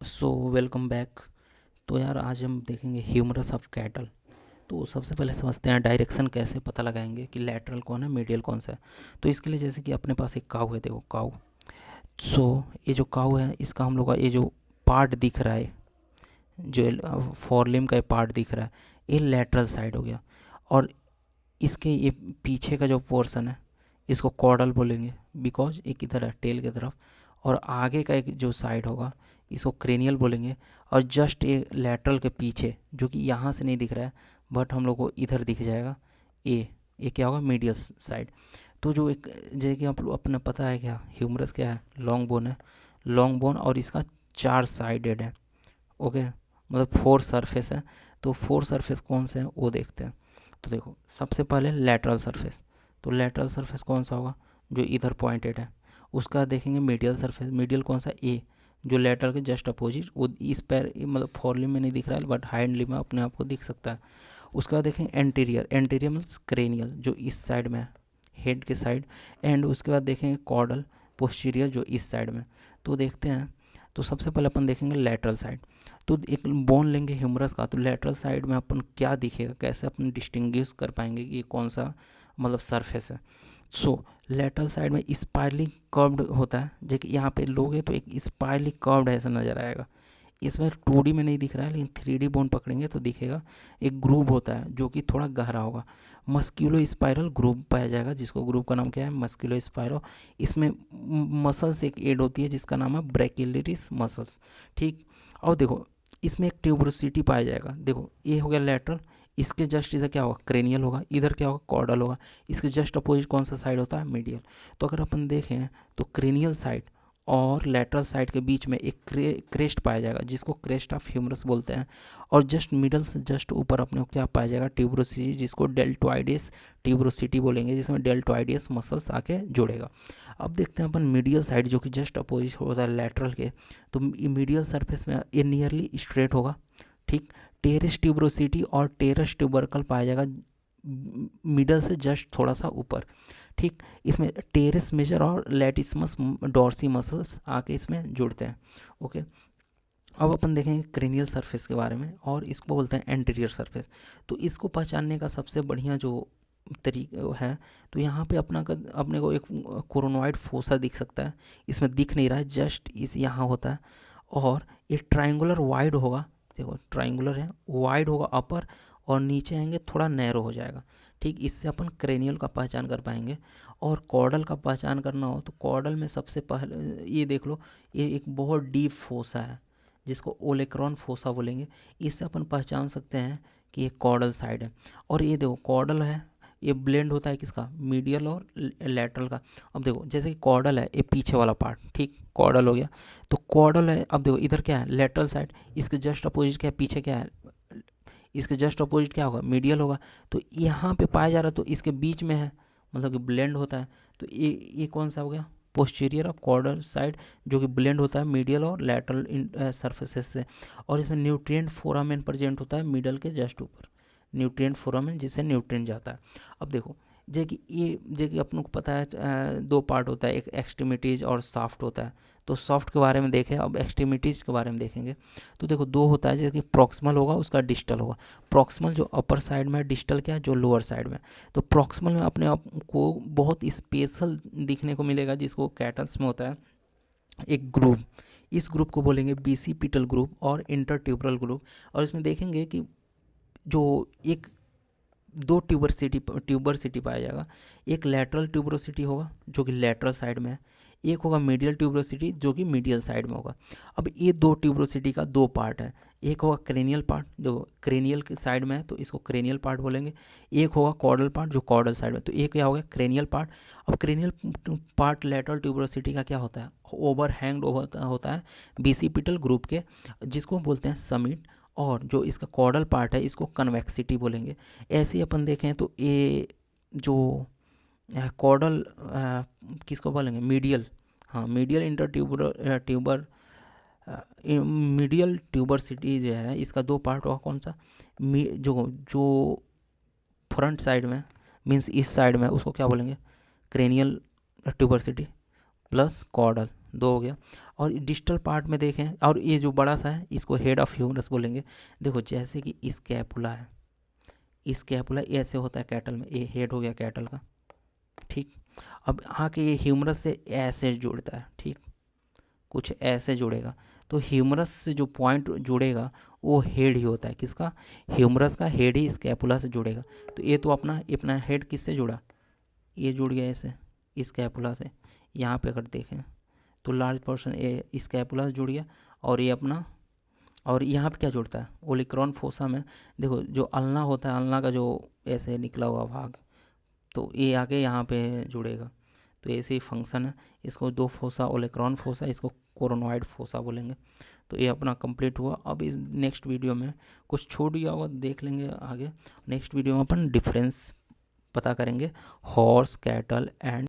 So welcome back. तो यार आज हम देखेंगे ह्यूमरस ऑफ कैटल। तो सबसे पहले समझते हैं डायरेक्शन कैसे पता लगाएंगे कि लैटरल कौन है मीडियल कौन सा है। तो इसके लिए जैसे कि अपने पास एक काऊ है, देखो काऊ। सो ये जो काऊ है इसका हम लोग का ये जो पार्ट दिख रहा है, जो फॉरलिम का पार्ट दिख रहा है, ये लैटरल साइड हो गया। और इसके ये पीछे का जो पोर्शन है इसको कॉर्डल बोलेंगे, बिकॉज एक इधर है टेल की तरफ। और आगे का एक जो साइड होगा इसको क्रेनियल बोलेंगे। और जस्ट ये लैटरल के पीछे जो कि यहाँ से नहीं दिख रहा है बट हम लोग को इधर दिख जाएगा, ये क्या होगा, मीडियल साइड। तो जो एक जैसे कि आप लोग अपने पता है क्या ह्यूमरस क्या है, लॉन्ग बोन है। लॉन्ग बोन और इसका 4 साइडेड है। ओके, मतलब 4 सरफेस है। तो 4 सरफेस कौन से हैं वो देखते हैं। तो देखो सबसे पहले लैटरल सरफेस। तो लैटरल सरफेस कौन सा होगा, जो इधर पॉइंटेड है। उसका देखेंगे मीडियल सरफेस। मीडियल कौन सा, ए, जो लेटरल के जस्ट अपोजिट, वो इस पैर मतलब फोरलिम में नहीं दिख रहा है बट हाइंड लिम में अपने आप को दिख सकता है। उसका देखेंगे एंटीरियर। एंटीरियर मतलब क्रेनियल जो इस साइड में है, हेड के साइड। एंड उसके बाद देखेंगे कॉर्डल पोस्टीरियर जो इस साइड में। तो देखते हैं। तो सबसे पहले अपन देखेंगे लेटरल साइड। तो एक बोन लेंगे ह्यूमरस का, तो लेटरल साइड में अपन क्या दिखेगा, कैसे अपन डिस्टिंग्विश कर पाएंगे कि ये कौन सा मतलब सरफेस है। सो लेटरल साइड में स्पाइरली कर्व्ड होता है, जो कि यहाँ पे लोगे तो एक स्पाइरली कर्व्ड ऐसा नज़र आएगा। इसमें 2D में नहीं दिख रहा है लेकिन 3D बोन पकड़ेंगे तो दिखेगा। एक ग्रूव होता है जो कि थोड़ा गहरा होगा, मस्क्यूलो स्पाइरल ग्रूव पाया जाएगा, जिसको ग्रूव का नाम क्या है, मस्क्यूलो स्पाइरो। इसमें मसल्स एक एड होती है जिसका नाम है ब्रैकिलिटिस मसल्स। ठीक। और देखो इसमें एक ट्यूबरोसिटी पाया जाएगा। देखो ये हो गया लेटरल, इसके जस्ट इधर क्या होगा, क्रेनियल होगा, इधर क्या होगा, कॉर्डल होगा। इसके जस्ट अपोजिट कौन सा साइड होता है, मीडियल। तो अगर अपन देखें तो क्रेनियल साइड और लेटरल साइड के बीच में एक क्रेस्ट पाया जाएगा जिसको क्रेस्ट ऑफ ह्यूमरस बोलते हैं। और जस्ट मिडल से जस्ट ऊपर अपने को क्या पाया जाएगा, ट्यूबरोसिटी, जिसको डेल्टोइडियस ट्यूबरोसिटी बोलेंगे, जिसमें डेल्टोइडियस मसल्स आके जुड़ेगा। अब देखते हैं अपन मीडियल साइड जो कि जस्ट अपोजिट होता है लेटरल के। तो मीडियल सरफेस में ये नियरली स्ट्रेट होगा। ठीक। टेरेस ट्यूबरोसिटी और टेरेस ट्यूबरकल पाया जाएगा मिडल से जस्ट थोड़ा सा ऊपर। ठीक। इसमें टेरेस मेजर और लैटिसमस डॉर्सी मसल्स आके इसमें जुड़ते हैं। ओके। अब अपन देखेंगे क्रेनियल सरफेस के बारे में, और इसको बोलते हैं एंटीरियर सरफेस। तो इसको पहचानने का सबसे बढ़िया जो तरीका है, तो यहाँ पे अपने को एक कोरोनॉइड फोसा दिख सकता है। इसमें दिख नहीं रहा है, जस्ट इस यहाँ होता है। और ये ट्राइंगुलर वाइड होगा, देखो ट्राइंगुलर है, वाइड होगा अपर, और नीचे आएंगे थोड़ा नैरो हो जाएगा। ठीक। इससे अपन क्रेनियल का पहचान कर पाएंगे। और कॉर्डल का पहचान करना हो तो कॉर्डल में सबसे पहले ये देख लो, ये एक बहुत डीप फोसा है जिसको ओलेक्रॉन फोसा बोलेंगे। इससे अपन पहचान सकते हैं कि ये कॉर्डल साइड है। और ये देखो कॉर्डल है, ये ब्लेंड होता है किसका, मीडियल और लैटरल का। अब देखो जैसे कि कॉर्डल है, ये पीछे वाला पार्ट, ठीक, कॉर्डल हो गया। तो कॉर्डल है, अब देखो इधर क्या है, लेटरल साइड, इसके जस्ट अपोजिट क्या है, पीछे क्या है, इसके जस्ट अपोजिट क्या होगा, मीडियल होगा। तो यहाँ पे पाया जा रहा है तो इसके बीच में है, मतलब कि ब्लेंड होता है। तो ये कौन सा हो गया, पोस्टीरियर और कॉर्डल साइड, जो कि ब्लेंड होता है मीडियल और लैटरल सरफेसेस से। और इसमें न्यूट्रिएंट फोरामेन प्रेजेंट होता है मिडल के जस्ट ऊपर, न्यूट्रिएंट फोरामेन जिससे न्यूट्रिएंट जाता है। अब देखो जे कि अपन को पता है 2 पार्ट होता है, एक एक्सट्रीमिटीज़ और सॉफ्ट होता है। तो सॉफ्ट के बारे में देखें, अब एक्सट्रीमिटीज़ के बारे में देखेंगे। तो देखो 2 होता है, जैसे कि प्रॉक्सिमल होगा, उसका डिस्टल होगा। प्रॉक्सिमल जो अपर साइड में है, डिस्टल क्या है, जो लोअर साइड में। तो प्रॉक्सिमल में अपने आप को बहुत स्पेशल दिखने को मिलेगा, जिसको कैटल्स में होता है एक ग्रूव। इस ग्रुप को बोलेंगे बीसीपिटल ग्रुप और इंटरट्यूबरल ग्रुप। और इसमें देखेंगे कि जो एक 2 ट्यूबरसिटी पाया जाएगा। एक लैटरल ट्यूबरोसिटी होगा जो कि लैटरल साइड में है, एक होगा मीडियल ट्यूबरोसिटी जो कि मीडियल साइड में होगा। अब ये 2 ट्यूबरोसिटी का 2 पार्ट है, एक होगा क्रेनियल पार्ट जो क्रेनियल के साइड में है तो इसको क्रेनियल पार्ट बोलेंगे, एक होगा कॉर्डल पार्ट जो कॉर्डल साइड में। तो एक क्या होगा, क्रेनियल पार्ट। अब क्रेनियल पार्ट लैटरल ट्यूबरोसिटी का क्या होता है, ओवर हैंग्ड होता है बीसीपिटल ग्रुप के, जिसको बोलते हैं समिट। और जो इसका कॉर्डल पार्ट है इसको कन्वेक्सिटी बोलेंगे। ऐसे ही अपन देखें तो ये जो कॉर्डल किसको बोलेंगे, मीडियल, हाँ मीडियल मीडियल ट्यूबरसिटी जो है इसका 2 पार्ट होगा, कौन सा, जो जो फ्रंट साइड में मीन्स इस साइड में उसको क्या बोलेंगे, क्रेनियल ट्यूबरसिटी प्लस कॉर्डल, 2 हो गया। और डिस्टल पार्ट में देखें, और ये जो बड़ा सा है इसको हेड ऑफ ह्यूमरस बोलेंगे। देखो जैसे कि स्कैपुला है, स्कैपुला ऐसे होता है कैटल में, ये हेड हो गया कैटल का, ठीक। अब आके ये ह्यूमरस से ऐसे जुड़ता है, ठीक, कुछ ऐसे जुड़ेगा। तो ह्यूमरस से जो पॉइंट जुड़ेगा वो हेड ही होता है, किसका, ह्यूमरस का हेड ही स्कैपुला से जुड़ेगा। तो ये तो अपना हेड किससे जुड़ा, ये जुड़ गया ऐसे स्कैपुला से। यहाँ पे अगर देखें तो लार्ज पोर्शन ये स्कैपुला से जुड़ गया, और ये अपना, और यहाँ पे क्या जुड़ता है, ओलिक्रॉन फोसा में। देखो जो अल्ना होता है, अल्ना का जो ऐसे निकला हुआ भाग, तो ये आके यहाँ पे जुड़ेगा। तो ऐसे ही फंक्शन है। इसको दो फोसा, ओलिक्रॉन फोसा, इसको कोरोनॉइड फोसा बोलेंगे। तो ये अपना कंप्लीट हुआ। अब इस नेक्स्ट वीडियो में कुछ छूट गया होगा, देख लेंगे आगे। नेक्स्ट वीडियो में अपन डिफरेंस पता करेंगे हॉर्स, कैटल एंड